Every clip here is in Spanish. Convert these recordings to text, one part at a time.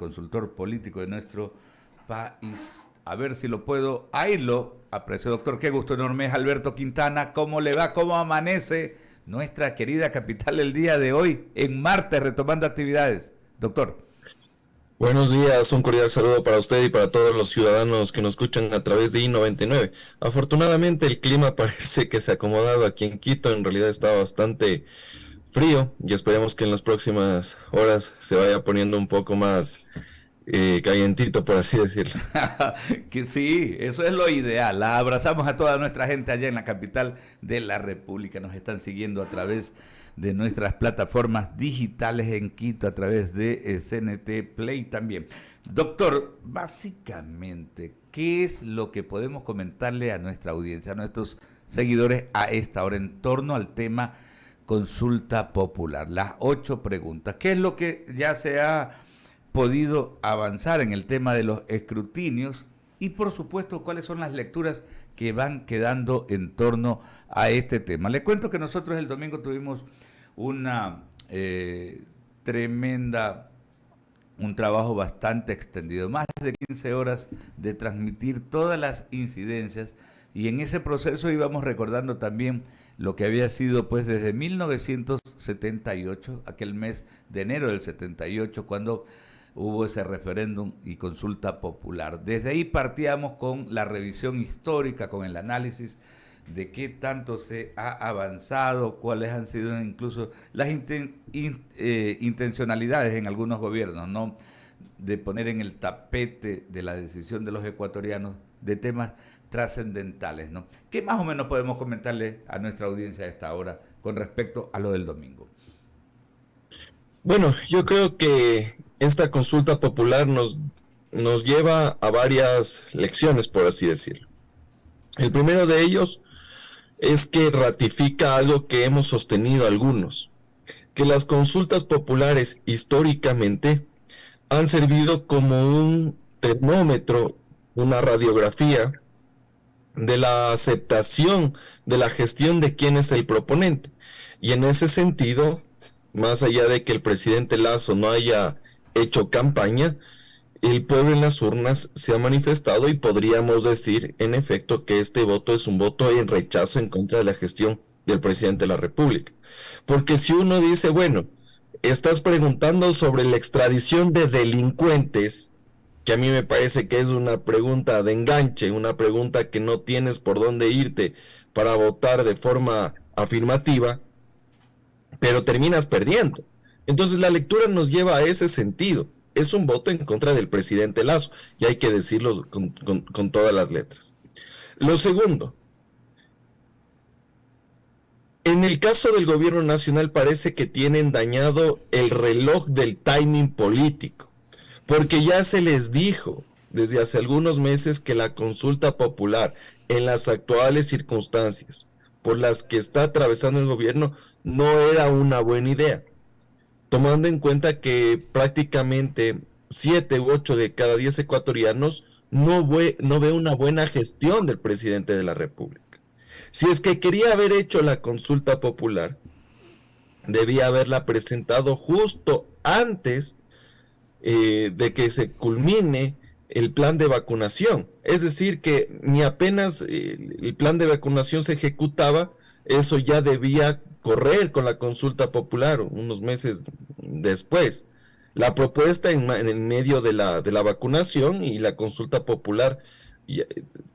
consultor político de nuestro país. A ver si lo puedo. Ahí lo aprecio, doctor. Qué gusto enorme es Alberto Quintana. ¿Cómo le va? ¿Cómo amanece nuestra querida capital el día de hoy, en martes, retomando actividades? Doctor. Buenos días, un cordial saludo para usted y para todos los ciudadanos que nos escuchan a través de I-99. Afortunadamente el clima parece que se ha acomodado aquí en Quito, en realidad está bastante frío y esperemos que en las próximas horas se vaya poniendo un poco más calientito, por así decirlo. Que sí, eso es lo ideal. La abrazamos a toda nuestra gente allá en la capital de la República. Nos están siguiendo a través de nuestras plataformas digitales en Quito, a través de CNT Play también. Doctor, básicamente, ¿qué es lo que podemos comentarle a nuestra audiencia, a nuestros seguidores a esta hora en torno al tema consulta popular? Las 8 preguntas. ¿Qué es lo que ya se ha podido avanzar en el tema de los escrutinios? Y por supuesto, ¿cuáles son las lecturas que van quedando en torno a este tema? Le cuento que nosotros el domingo tuvimos una un trabajo bastante extendido, más de 15 horas de transmitir todas las incidencias, y en ese proceso íbamos recordando también lo que había sido pues desde 1978, aquel mes de enero del 78, cuando hubo ese referéndum y consulta popular. Desde ahí partíamos con la revisión histórica, con el análisis de qué tanto se ha avanzado, cuáles han sido incluso las intencionalidades en algunos gobiernos, ¿no?, de poner en el tapete de la decisión de los ecuatorianos de temas trascendentales, ¿no? ¿Qué más o menos podemos comentarle a nuestra audiencia a esta hora con respecto a lo del domingo? Bueno, yo creo que esta consulta popular nos lleva a varias lecciones, por así decirlo. El primero de ellos es que ratifica algo que hemos sostenido algunos, que las consultas populares históricamente han servido como un termómetro, una radiografía de la aceptación de la gestión de quién es el proponente. Y en ese sentido, más allá de que el presidente Lasso no haya hecho campaña, el pueblo en las urnas se ha manifestado y podríamos decir, en efecto, que este voto es un voto en rechazo en contra de la gestión del presidente de la República. Porque si uno dice, bueno, estás preguntando sobre la extradición de delincuentes, que a mí me parece que es una pregunta de enganche, una pregunta que no tienes por dónde irte para votar de forma afirmativa, pero terminas perdiendo. Entonces la lectura nos lleva a ese sentido. Es un voto en contra del presidente Lasso, y hay que decirlo con todas las letras. Lo segundo, en el caso del gobierno nacional parece que tienen dañado el reloj del timing político, porque ya se les dijo desde hace algunos meses que la consulta popular en las actuales circunstancias por las que está atravesando el gobierno no era una buena idea, tomando en cuenta que prácticamente 7 u 8 de cada 10 ecuatorianos no ve una buena gestión del presidente de la República. Si es que quería haber hecho la consulta popular, debía haberla presentado justo antes de que se culmine el plan de vacunación. Es decir, que ni apenas el plan de vacunación se ejecutaba, eso ya debía correr con la consulta popular unos meses después. La propuesta en el medio de la vacunación y la consulta popular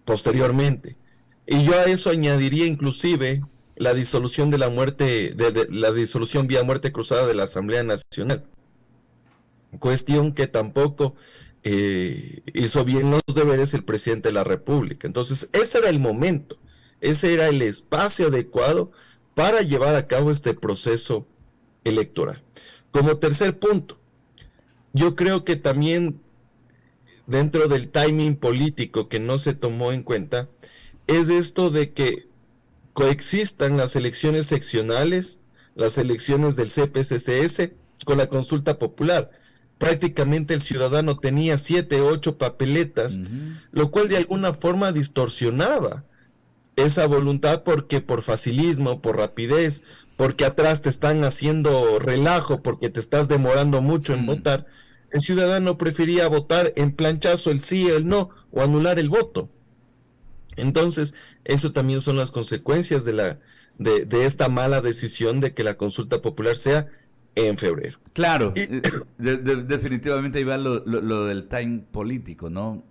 posteriormente. Y yo a eso añadiría inclusive la disolución de la muerte, de la disolución vía muerte cruzada de la Asamblea Nacional. Cuestión que tampoco hizo bien los deberes el presidente de la República. Entonces, ese era el momento, ese era el espacio adecuado para llevar a cabo este proceso electoral. Como tercer punto, yo creo que también dentro del timing político que no se tomó en cuenta, es esto de que coexistan las elecciones seccionales, las elecciones del CPCCS con la consulta popular. Prácticamente el ciudadano tenía 7, 8 papeletas, lo cual de alguna forma distorsionaba esa voluntad, porque por facilismo, por rapidez, porque atrás te están haciendo relajo, porque te estás demorando mucho en votar. el ciudadano prefería votar en planchazo el sí, el no, o anular el voto. Entonces, eso también son las consecuencias de esta mala decisión de que la consulta popular sea en febrero. Claro, Y definitivamente ahí va lo del time político, ¿no?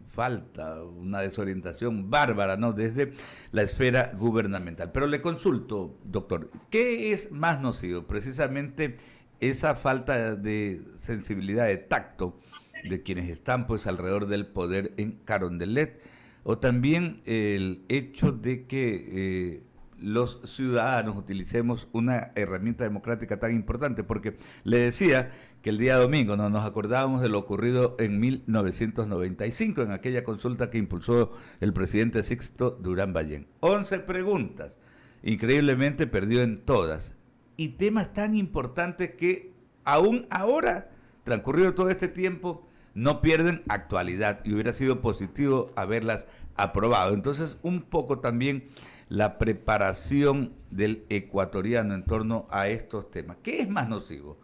Falta una desorientación bárbara, ¿no? Desde la esfera gubernamental. Pero le consulto, doctor, ¿qué es más nocivo? Precisamente esa falta de sensibilidad, de tacto de quienes están pues alrededor del poder en Carondelet, o también el hecho de que los ciudadanos utilicemos una herramienta democrática tan importante, porque le decía que el día domingo no nos acordábamos de lo ocurrido en 1995, en aquella consulta que impulsó el presidente Sixto Durán Ballén. 11 preguntas, increíblemente perdió en todas, y temas tan importantes que aún ahora, transcurrido todo este tiempo, no pierden actualidad, y hubiera sido positivo haberlas aprobado. Entonces, un poco también la preparación del ecuatoriano en torno a estos temas. ¿Qué es más nocivo?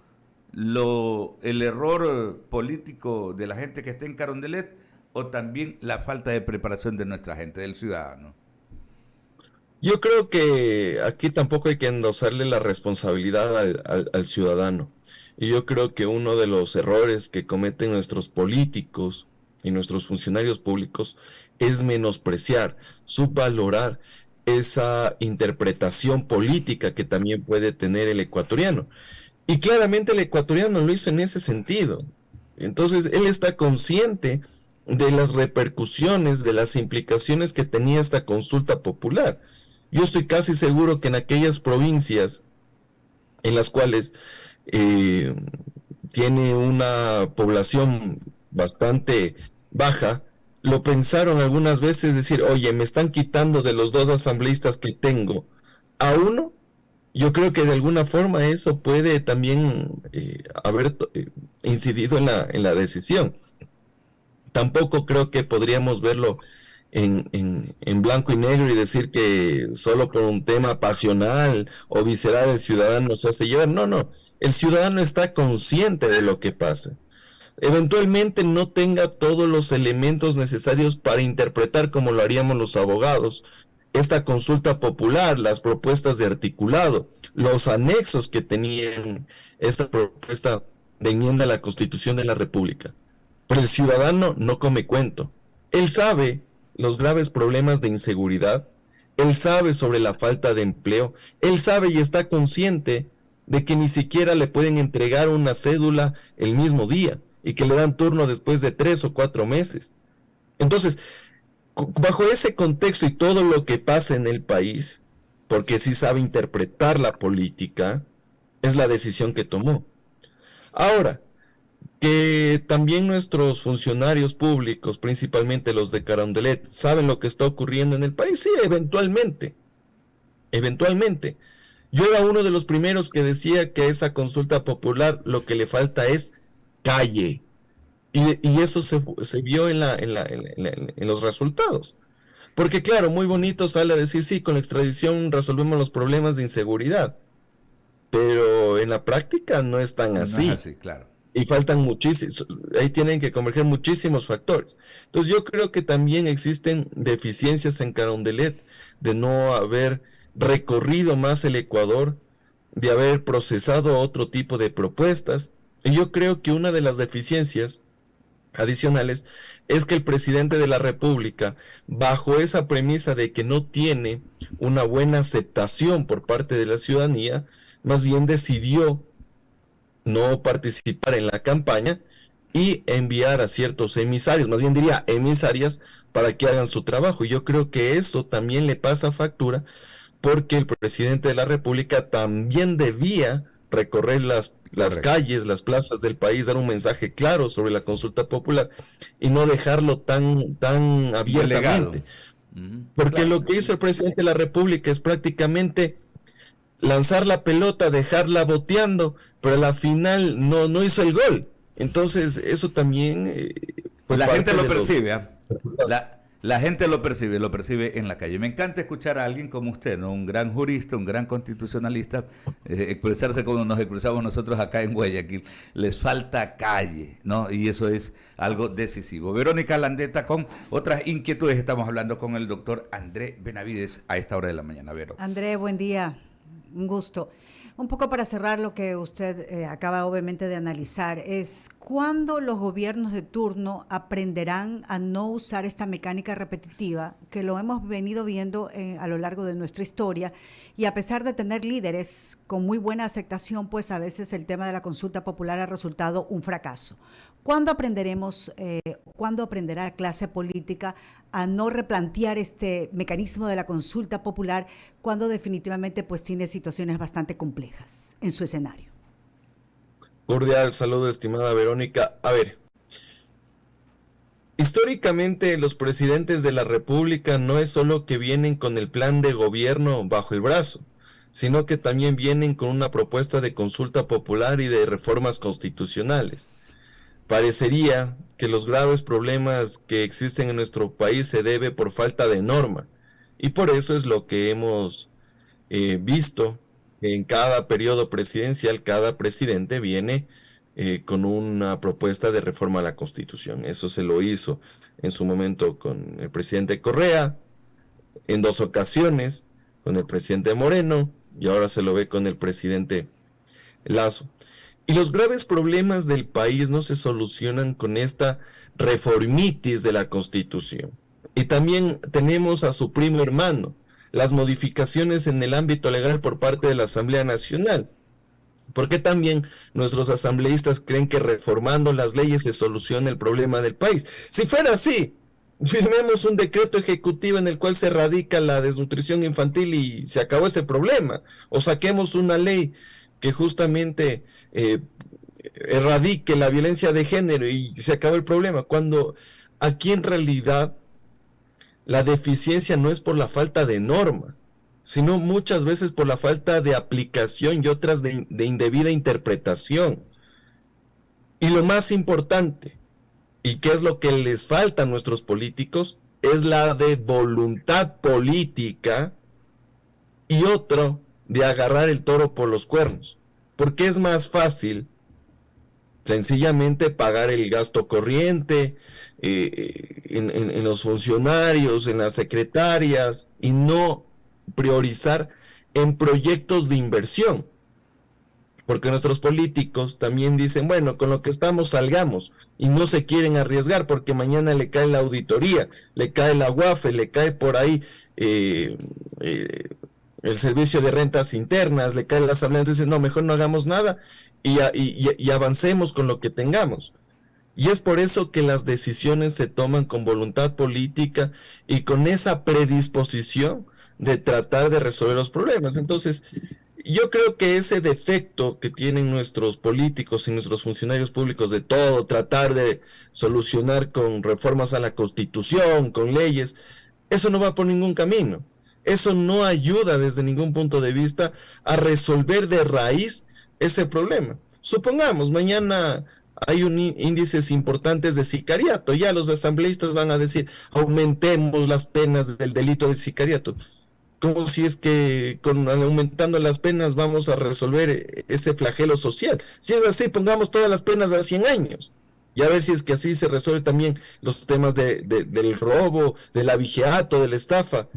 ¿El error político de la gente que está en Carondelet o también la falta de preparación de nuestra gente, del ciudadano? yo creo que aquí tampoco hay que endosarle la responsabilidad al ciudadano. Y yo creo que uno de los errores que cometen nuestros políticos y nuestros funcionarios públicos es menospreciar, subvalorar esa interpretación política que también puede tener el ecuatoriano. Y claramente el ecuatoriano lo hizo en ese sentido. Entonces, él está consciente de las repercusiones, de las implicaciones que tenía esta consulta popular. Yo estoy casi seguro que en aquellas provincias en las cuales eh, tiene una población bastante baja, lo pensaron algunas veces decir, oye, me están quitando de los dos asambleístas que tengo a uno. Yo creo que de alguna forma eso puede también haber incidido en la decisión. Tampoco creo que podríamos verlo en blanco y negro y decir que solo por un tema pasional o visceral el ciudadano se hace llevar. No, no, el ciudadano está consciente de lo que pasa. Eventualmente no tenga todos los elementos necesarios para interpretar como lo haríamos los abogados esta consulta popular, las propuestas de articulado, los anexos que tenían esta propuesta de enmienda a la Constitución de la República. Pero el ciudadano no come cuento. Él sabe los graves problemas de inseguridad, él sabe sobre la falta de empleo, él sabe y está consciente de que ni siquiera le pueden entregar una cédula el mismo día y que le dan turno después de 3 o 4 meses. Entonces, bajo ese contexto y todo lo que pasa en el país, porque sí sabe interpretar la política, es la decisión que tomó. Ahora, que también nuestros funcionarios públicos, principalmente los de Carondelet, saben lo que está ocurriendo en el país, sí, eventualmente. Eventualmente. Yo era uno de los primeros que decía que a esa consulta popular lo que le falta es calle. Y eso se vio en los resultados. Porque claro, muy bonito sale a decir, sí, con la extradición resolvemos los problemas de inseguridad. Pero en la práctica no es tan No es así. así, claro. Y faltan muchísimos, ahí tienen que converger muchísimos factores. Entonces yo creo que también existen deficiencias en Carondelet de no haber recorrido más el Ecuador, de haber procesado otro tipo de propuestas. Y yo creo que una de las deficiencias adicionales es que el presidente de la República, bajo esa premisa de que no tiene una buena aceptación por parte de la ciudadanía, más bien decidió no participar en la campaña y enviar a ciertos emisarios, más bien diría emisarias, para que hagan su trabajo. Y yo creo que eso también le pasa factura porque el presidente de la República también debía recorrer las calles, las plazas del país, dar un mensaje claro sobre la consulta popular y no dejarlo tan abiertamente. Porque claro, lo que hizo el presidente de la República es prácticamente lanzar la pelota, dejarla boteando, pero a la final no hizo el gol. Entonces, eso también fue la gente lo percibe. La gente lo percibe en la calle. Me encanta escuchar a alguien como usted, ¿no? Un gran jurista, un gran constitucionalista, expresarse como nos expresamos nosotros acá en Guayaquil. Les falta calle, ¿no? Y eso es algo decisivo. Verónica Landeta, con otras inquietudes, estamos hablando con el doctor André Benavides a esta hora de la mañana. Vero. André, buen día, un gusto. Un poco para cerrar lo que usted acaba obviamente de analizar, es cuándo los gobiernos de turno aprenderán a no usar esta mecánica repetitiva que lo hemos venido viendo a lo largo de nuestra historia, y a pesar de tener líderes con muy buena aceptación, pues a veces el tema de la consulta popular ha resultado un fracaso. ¿Cuándo cuándo aprenderá la clase política a no replantear este mecanismo de la consulta popular cuando definitivamente pues tiene situaciones bastante complejas en su escenario? Cordial saludo, estimada Verónica. A ver, históricamente los presidentes de la República no es solo que vienen con el plan de gobierno bajo el brazo, sino que también vienen con una propuesta de consulta popular y de reformas constitucionales. Parecería que los graves problemas que existen en nuestro país se debe por falta de norma, y por eso es lo que hemos visto en cada periodo presidencial. Cada presidente viene con una propuesta de reforma a la Constitución. Eso se lo hizo en su momento con el presidente Correa, en 2 ocasiones con el presidente Moreno, y ahora se lo ve con el presidente Lazo. Y los graves problemas del país no se solucionan con esta reformitis de la Constitución. Y también tenemos a su primo hermano, las modificaciones en el ámbito legal por parte de la Asamblea Nacional. ¿Por qué también nuestros asambleístas creen que reformando las leyes se soluciona el problema del país? Si fuera así, firmemos un decreto ejecutivo en el cual se erradica la desnutrición infantil y se acabó ese problema. O saquemos una ley que justamente erradique la violencia de género y se acabó el problema, cuando aquí en realidad la deficiencia no es por la falta de norma, sino muchas veces por la falta de aplicación y otras de indebida interpretación. Y lo más importante, y que es lo que les falta a nuestros políticos, es la de voluntad política, y otro de agarrar el toro por los cuernos. Porque es más fácil sencillamente pagar el gasto corriente en los funcionarios, en las secretarias, y no priorizar en proyectos de inversión. Porque nuestros políticos también dicen, bueno, con lo que estamos salgamos, y no se quieren arriesgar porque mañana le cae la auditoría, le cae la UAFE, le cae por ahí el servicio de rentas internas, le cae la asamblea. Entonces no, mejor no hagamos nada y avancemos con lo que tengamos. Y es por eso que las decisiones se toman con voluntad política y con esa predisposición de tratar de resolver los problemas. Entonces, yo creo que ese defecto que tienen nuestros políticos y nuestros funcionarios públicos de todo, tratar de solucionar con reformas a la Constitución, con leyes, eso no va por ningún camino. Eso no ayuda desde ningún punto de vista a resolver de raíz ese problema. Supongamos, mañana hay índices importantes de sicariato, ya los asambleístas van a decir, aumentemos las penas del delito de sicariato. Como si es que aumentando las penas vamos a resolver ese flagelo social. Si es así, pongamos todas las penas a 100 años. Y a ver si es que así se resuelve también los temas del robo, del abigeato, de la estafa.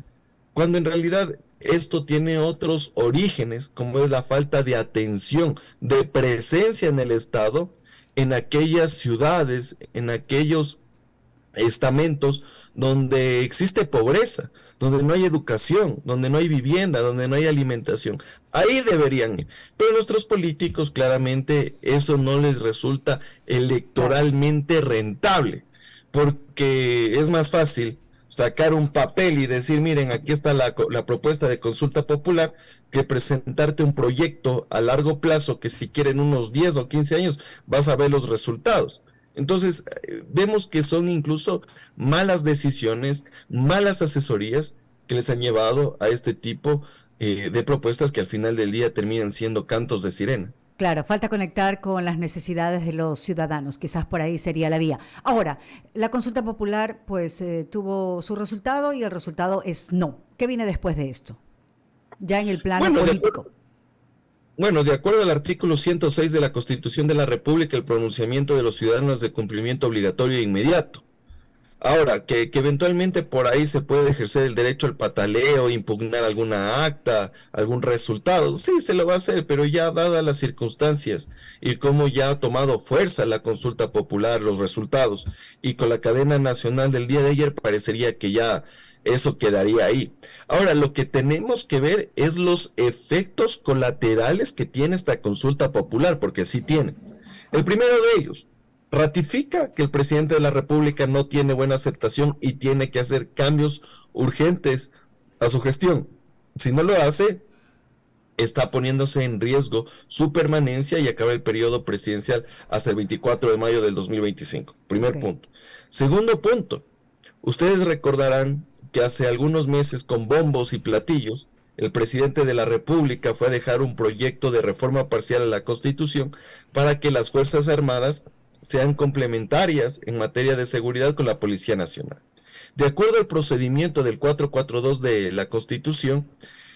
Cuando en realidad esto tiene otros orígenes, como es la falta de atención, de presencia en el Estado, en aquellas ciudades, en aquellos estamentos donde existe pobreza, donde no hay educación, donde no hay vivienda, donde no hay alimentación. Ahí deberían ir. Pero nuestros políticos, claramente, eso no les resulta electoralmente rentable, porque es más fácil sacar un papel y decir, miren, aquí está la propuesta de consulta popular, que presentarte un proyecto a largo plazo que si quieren unos 10 o 15 años vas a ver los resultados. Entonces, vemos que son incluso malas decisiones, malas asesorías que les han llevado a este tipo de propuestas que al final del día terminan siendo cantos de sirena. Claro, falta conectar con las necesidades de los ciudadanos, quizás por ahí sería la vía. Ahora, la consulta popular pues tuvo su resultado y el resultado es no. ¿Qué viene después de esto? Ya en el plano político. De acuerdo al artículo 106 de la Constitución de la República, el pronunciamiento de los ciudadanos es de cumplimiento obligatorio e inmediato. Ahora, que eventualmente por ahí se puede ejercer el derecho al pataleo, impugnar alguna acta, algún resultado, sí se lo va a hacer, pero ya dadas las circunstancias y cómo ya ha tomado fuerza la consulta popular, los resultados, y con la cadena nacional del día de ayer parecería que ya eso quedaría ahí. Ahora, lo que tenemos que ver es los efectos colaterales que tiene esta consulta popular, porque sí tiene. El primero de ellos, ratifica que el presidente de la República no tiene buena aceptación y tiene que hacer cambios urgentes a su gestión. Si no lo hace, está poniéndose en riesgo su permanencia y acaba el periodo presidencial hasta el 24 de mayo del 2025. Primer punto. Segundo punto, ustedes recordarán que hace algunos meses, con bombos y platillos, el presidente de la República fue a dejar un proyecto de reforma parcial a la Constitución para que las Fuerzas Armadas sean complementarias en materia de seguridad con la Policía Nacional. De acuerdo al procedimiento del 442 de la Constitución,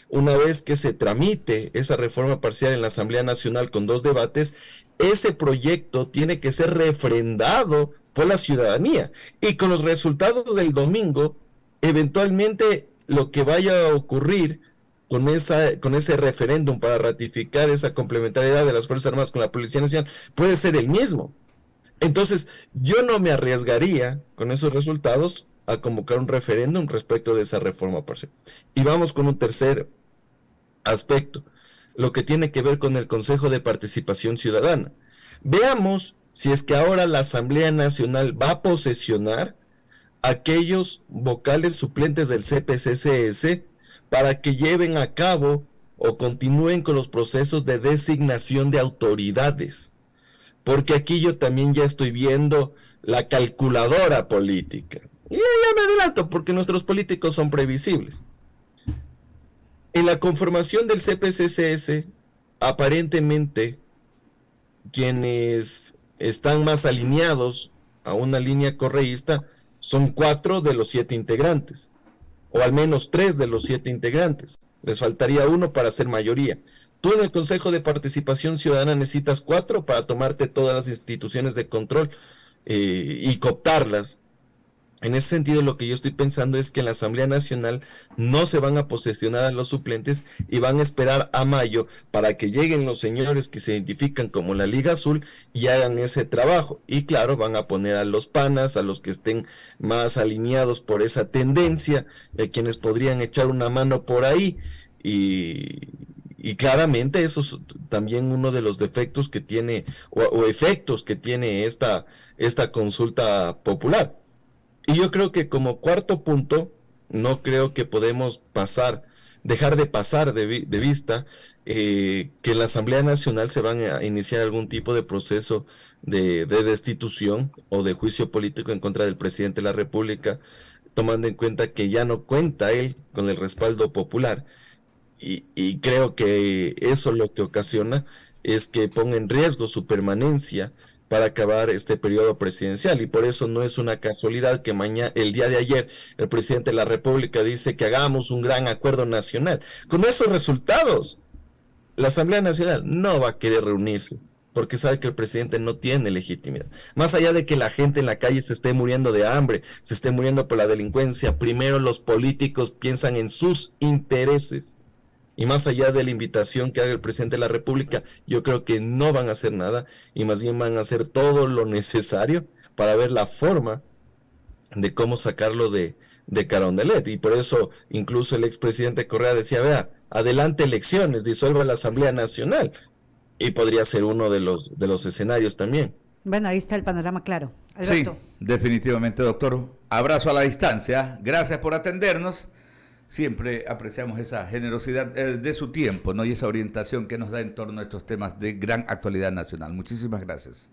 una vez que se tramite esa reforma parcial en la Asamblea Nacional con 2 debates, ese proyecto tiene que ser refrendado por la ciudadanía. Y con los resultados del domingo, eventualmente lo que vaya a ocurrir con ese referéndum para ratificar esa complementariedad de las Fuerzas Armadas con la Policía Nacional puede ser el mismo. Entonces, yo no me arriesgaría con esos resultados a convocar un referéndum respecto de esa reforma parcial. Y vamos con un tercer aspecto, lo que tiene que ver con el Consejo de Participación Ciudadana. Veamos si es que ahora la Asamblea Nacional va a posesionar aquellos vocales suplentes del CPCCS para que lleven a cabo o continúen con los procesos de designación de autoridades. Porque aquí yo también ya estoy viendo la calculadora política. Y ya me adelanto, porque nuestros políticos son previsibles. En la conformación del CPCCS, aparentemente, quienes están más alineados a una línea correísta son 4 de los 7 integrantes, o al menos 3 de los 7 integrantes. Les faltaría 1 para ser mayoría. Tú en el Consejo de Participación Ciudadana necesitas 4 para tomarte todas las instituciones de control y cooptarlas. En ese sentido, lo que yo estoy pensando es que en la Asamblea Nacional no se van a posesionar a los suplentes y van a esperar a mayo para que lleguen los señores que se identifican como la Liga Azul y hagan ese trabajo. Y claro, van a poner a los panas, a los que estén más alineados por esa tendencia, quienes podrían echar una mano por ahí. Y claramente eso es también uno de los defectos que tiene o efectos que tiene esta consulta popular. Y yo creo que como cuarto punto, no creo que podemos dejar de pasar de vista que en la Asamblea Nacional se van a iniciar algún tipo de proceso de destitución o de juicio político en contra del presidente de la República, tomando en cuenta que ya no cuenta él con el respaldo popular. Y creo que eso lo que ocasiona es que ponga en riesgo su permanencia para acabar este periodo presidencial, y por eso no es una casualidad que el día de ayer el presidente de la República dice que hagamos un gran acuerdo nacional. Con esos resultados, la Asamblea Nacional no va a querer reunirse, porque sabe que el presidente no tiene legitimidad. Más allá de que la gente en la calle se esté muriendo de hambre, se esté muriendo por la delincuencia, primero los políticos piensan en sus intereses. Y más allá de la invitación que haga el presidente de la República, yo creo que no van a hacer nada y más bien van a hacer todo lo necesario para ver la forma de cómo sacarlo de Carondelet. Y por eso incluso el expresidente Correa decía, vea, adelante elecciones, disuelva la Asamblea Nacional. Y podría ser uno de los escenarios también. Bueno, ahí está el panorama claro. Alberto. Sí, definitivamente, doctor. Abrazo a la distancia. Gracias por atendernos. Siempre apreciamos esa generosidad de su tiempo, ¿no? Y esa orientación que nos da en torno a estos temas de gran actualidad nacional. Muchísimas gracias.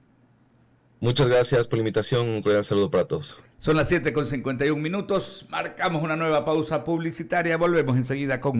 Muchas gracias por la invitación. Un cordial saludo para todos. Son las 7:51. Marcamos una nueva pausa publicitaria. Volvemos enseguida con